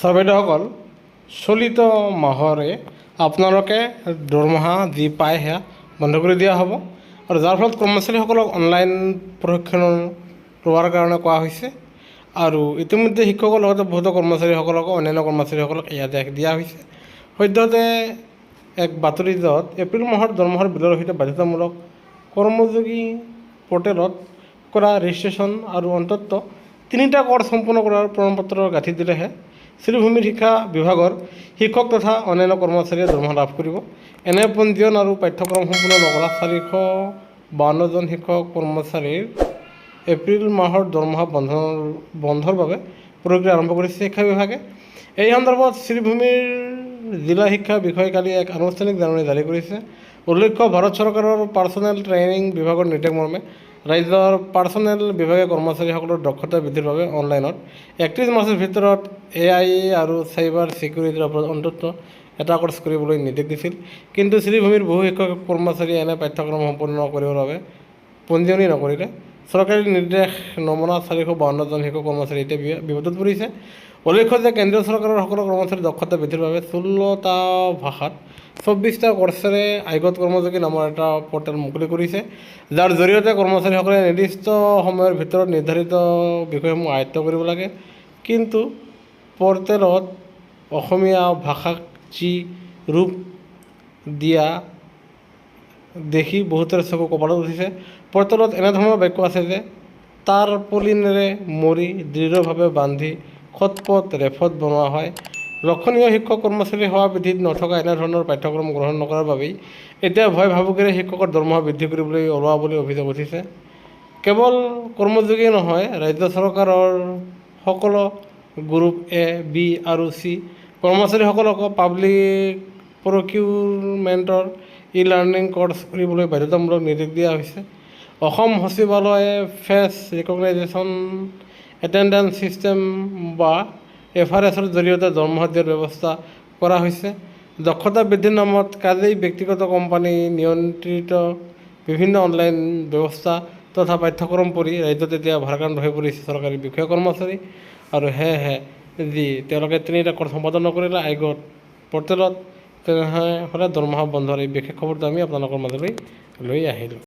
Sir চলিত মাহৰে আপোনালোকে দৰমহা যি পায় সেয়া বন্ধ কৰি দিয়া হ'ব আৰু যাৰ ফলত কৰ্মচাৰীসকলক অনলাইন প্ৰশিক্ষণ লোৱাৰ কাৰণে কোৱা হৈছে আৰু ইতিমধ্যে শিক্ষকৰ লগতে বহুতো কৰ্মচাৰীসকলকো অন্যান্য কৰ্মচাৰীসকলক এই আদেশ দিয়া হৈছে। সদ্যহতে এক বাতৰিত এপ্ৰিল মাহৰ দৰমহাৰ বিলৰ সৈতে বাধ্যতামূলক কৰ্মযোগী পৰ্টেলত কৰা ৰেজিষ্ট্ৰেশ্যন আৰু অন্ততঃ 3টা কৰ্চ সম্পূৰ্ণ কৰাৰ প্ৰমাণপত্ৰ গাঁঠি দিলেহে শ্ৰীভূমিৰ শিক্ষা বিভাগৰ শিক্ষক তথা অন্যান্য কৰ্মচাৰীয়ে দৰমহা লাভ কৰিব। এনে পঞ্জীয়ন আৰু পাঠ্যক্ৰম সম্পূৰ্ণ নকৰা 452 জন শিক্ষক কৰ্মচাৰীৰ এপ্ৰিল মাহৰ দৰমহা বন্ধৰ বাবে প্ৰক্ৰিয়া আৰম্ভ কৰিছে শিক্ষা বিভাগে। এই সন্দৰ্ভত শ্ৰীভূমিৰ জিলা শিক্ষা বিষয়াকালি এক আনুষ্ঠানিক জাননী জাৰি কৰিছে। উল্লেখ্য, ভাৰত চৰকাৰৰ পাৰ্চনেল ট্ৰেইনিং বিভাগৰ নিৰ্দেশ মৰ্মে ৰাজ্যৰ পাৰ্চনেল বিভাগে কৰ্মচাৰীসকলৰ দক্ষতা বৃদ্ধিৰ বাবে অনলাইনত 31 মাৰ্চৰ ভিতৰত AI আৰু চাইবাৰ ছিকিউৰিটিৰ ওপৰত অন্ততঃ এটা কৰ্চ কৰিবলৈ নিৰ্দেশ দিছিল। কিন্তু শ্ৰীভূমিৰ বহু শিক্ষক কৰ্মচাৰীয়ে এনে পাঠ্যক্ৰম সম্পূৰ্ণ কৰিবৰ বাবে পঞ্জীয়নী নকৰিলে চৰকাৰী নিৰ্দেশ নমনা 452 জন শিক্ষক কৰ্মচাৰী এতিয়া বিপদত পৰিছে। উল্লেখ্য যে কেন্দ্ৰীয় চৰকাৰৰ সকলো কৰ্মচাৰীৰ দক্ষতা বৃদ্ধিৰ বাবে 16টা ভাষাত 24টা কৰ্চেৰে আইগত কৰ্মযোগী নামৰ এটা পৰ্টেল মুকলি কৰিছে, যাৰ জৰিয়তে কৰ্মচাৰীসকলে নিৰ্দিষ্ট সময়ৰ ভিতৰত নিৰ্ধাৰিত বিষয়সমূহ আয়ত্ব কৰিব লাগে। কিন্তু পৰ্টেলত অসমীয়া ভাষাক যি ৰূপ দিয়া দেখি বহুতৰে চকু কপালত উঠিছে। পৰ্টেলত এনেধৰণৰ বাক্য আছে যে টাৰপলিনেৰে মৰি দৃঢ়ভাৱে বান্ধি খটপট ৰেফত বনোৱা হয়। লক্ষণীয় শিক্ষক কৰ্মচাৰীৰ সেৱা বিধিত নথকা এনেধৰণৰ পাঠ্যক্ৰম গ্ৰহণ নকৰাৰ বাবেই এতিয়া ভয় ভাবুকিৰে শিক্ষকৰ দৰমহা বৃদ্ধি কৰিবলৈ ওলোৱা বুলি অভিযোগ উঠিছে। কেৱল কৰ্মযোগীয়ে নহয়, ৰাজ্য চৰকাৰৰ সকলো গ্ৰুপ A, B আৰু C কৰ্মচাৰীসকলকো পাব্লিক প্ৰকিউৰমেণ্টৰ ই-লাৰ্ণিং কৰ্চ কৰিবলৈ বাধ্যতামূলক নিৰ্দেশ দিয়া হৈছে। অসম সচিবালয়ে ফেচ ৰিকগনাইজেশ্যন এটেণ্ডেন্স ছিষ্টেম বা FRS-ৰ জৰিয়তে দৰমহা দিয়াৰ ব্যৱস্থা কৰা হৈছে। দক্ষতা বৃদ্ধিৰ নামত কাজেই ব্যক্তিগত কোম্পানী নিয়ন্ত্ৰিত বিভিন্ন অনলাইন ব্যৱস্থা তথা পাঠ্যক্ৰম পঢ়ি ৰাজ্যত এতিয়া ভাৰাক্ৰান্ত হৈ পৰিছে চৰকাৰী বিষয়া কৰ্মচাৰী। আৰু সেয়েহে যি তেওঁলোকে 3টা কৰ্চ সম্পাদন নকৰিলে আইগত পৰ্টেলত, তেনেহ'লে দৰমহা বন্ধৰ এই বিশেষ খবৰটো আমি আপোনালোকৰ মাজলৈ লৈ আহিলোঁ।